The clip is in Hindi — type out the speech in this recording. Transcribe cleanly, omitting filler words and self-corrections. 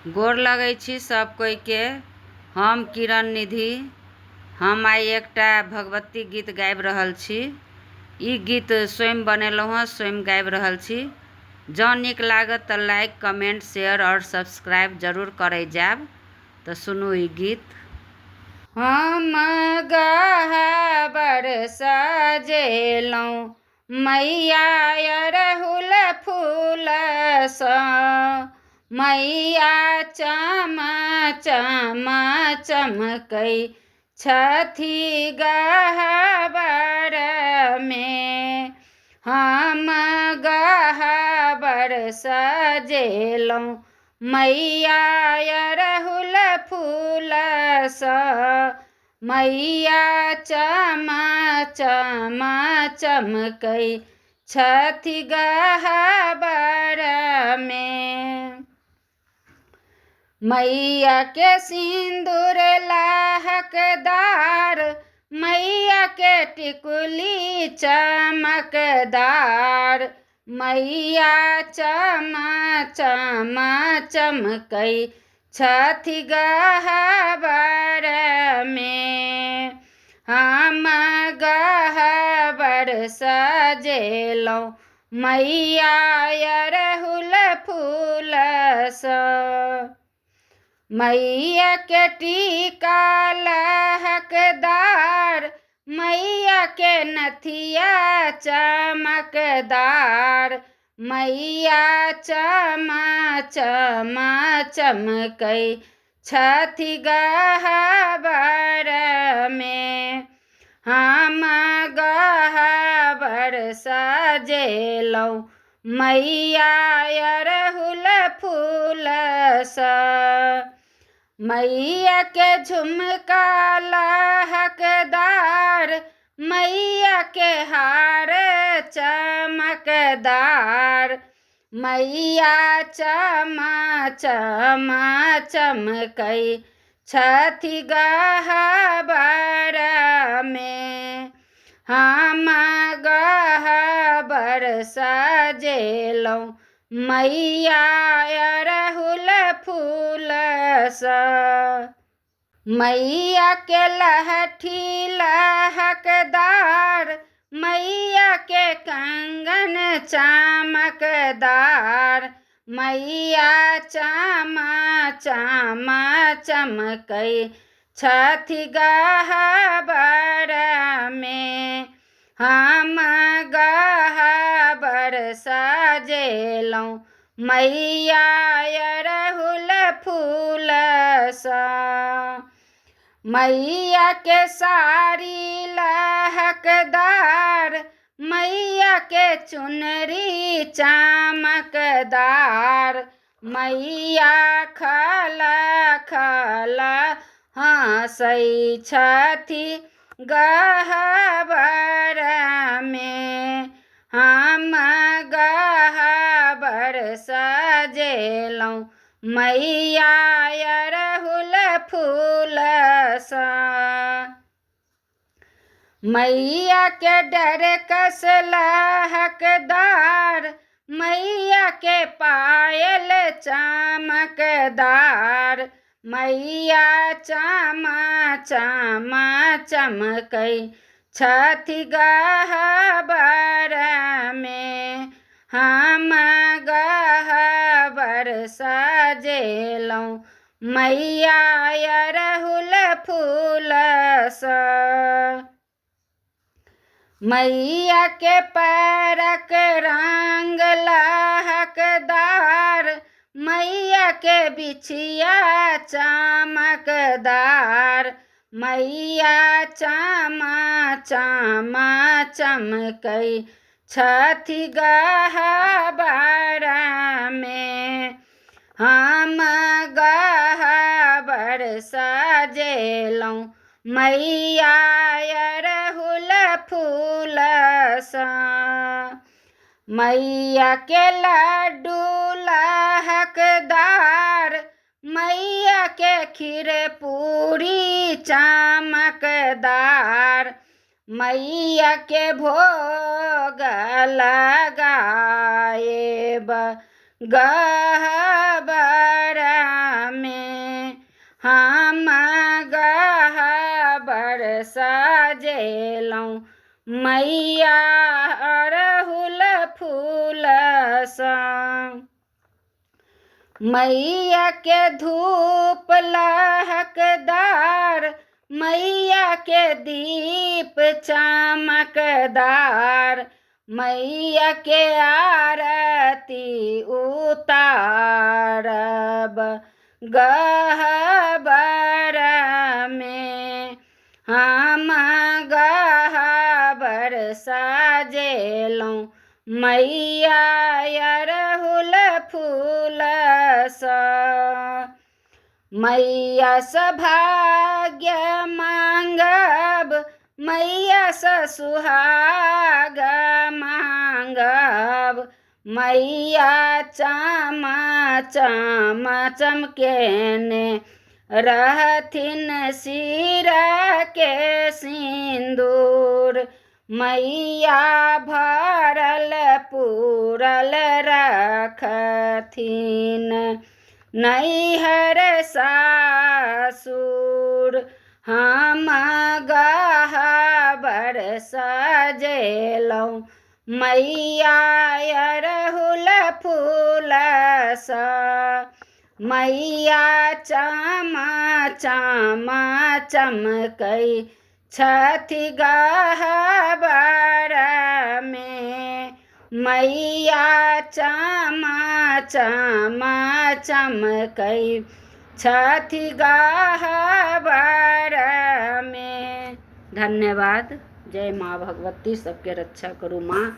गोर लगै छी सब कोई के। हम किरण निधि। हम आई एकटा भगवती गीत गाबि रहल छी। ई गीत स्वयं बनेलहुँ हँ, स्वयं गाबि रहल छी। जँ नीक लागत तऽ लाइक, कमेंट, शेयर और सब्सक्राइब जरूर करै जायब। तऽ सुनू ई गीत। हम गहबर सजेलहुँ मैया अरहुल फूलसँ, मैया चम चम चमकै छथि गहबरमे। हम गहबर सजेलहुँ मैया अरहुल फूलसँ, मैया चम चम चमकै छथि गहबरमे। मैया के सिंदूर लहकदार, मैया के टिकुली चमकदार, मैया चम चम चमकै छथि गहबरमे। हम गहबर सजेलहुँ मैया अरहुल फूलसँ, मैया के टीका लहकदार, मैया के नथिया चमकदार, मैया चम चम चमकै छथि गहबरमे। हम गहबर सजेलहुँ मैया अरहुल फूलसँ, मैया के झुमका लहकदार, मैया के हार चमकदार, मैया चम चम चमकै छथि गहबरमे। हम गहबर सजेलहुँ मैया अरहुल फूलसँ, मैया के लहठी लहकदार, मैया के कंगन चमकदार, मैया चम चम चमकै छथि गहबरमे। हम गहबर सजेलहुँ मैया अरहुल फूलसँ, मैया के साड़ी लहकदार, मैया के चुनरी चमकदार, मैया खल खल हँसै छथि गहबरमे। हम गहबर सजेलहुँ मैया अरहुल फूलसँ, मैया के डरकस लहकदार, मैया के पायल चमकदार, मैया चम चम चमकै छथि गहबरमे। हम गहबर सजेलहुँ मैया अरहुल फूलसँ, मैया के पैरक रंग लहकदार, मैया के बिछिया चमकदार, मैया चम चम चमकै छथि गहबरमे। हम गहबर सजेलहुँ मैया अरहुल फूलसँ, मैया के लड्डू लहकदार, मैया के खीर पूरी चमकदार, मैया के भोग लगाएब गहबरमे। साजेलौं मैया अड़हुल फूल सा। मैया के धूप लहकदार, मैया के दीप चमकदार, मैया के आरती उतारब गहबर में। हम गहबर साजेलौं मैया अड़हुल फूल सा। मैया सभाग्य मांगब, मैया सुहाग मांगब, मैया चमा चम चमकेने रहथिन सिर के सिंदूर। मैया भरल पूरल रखथिन नैहर सासुर। हम गहबर सजेलौं मैया अड़हुल फूल सा। मैया चमा चमा चमकै छथि गहबर में। मैया चमा चमा चमकै छथि गहबर में। धन्यवाद। जय माँ भगवती, सबके रक्षा करू माँ।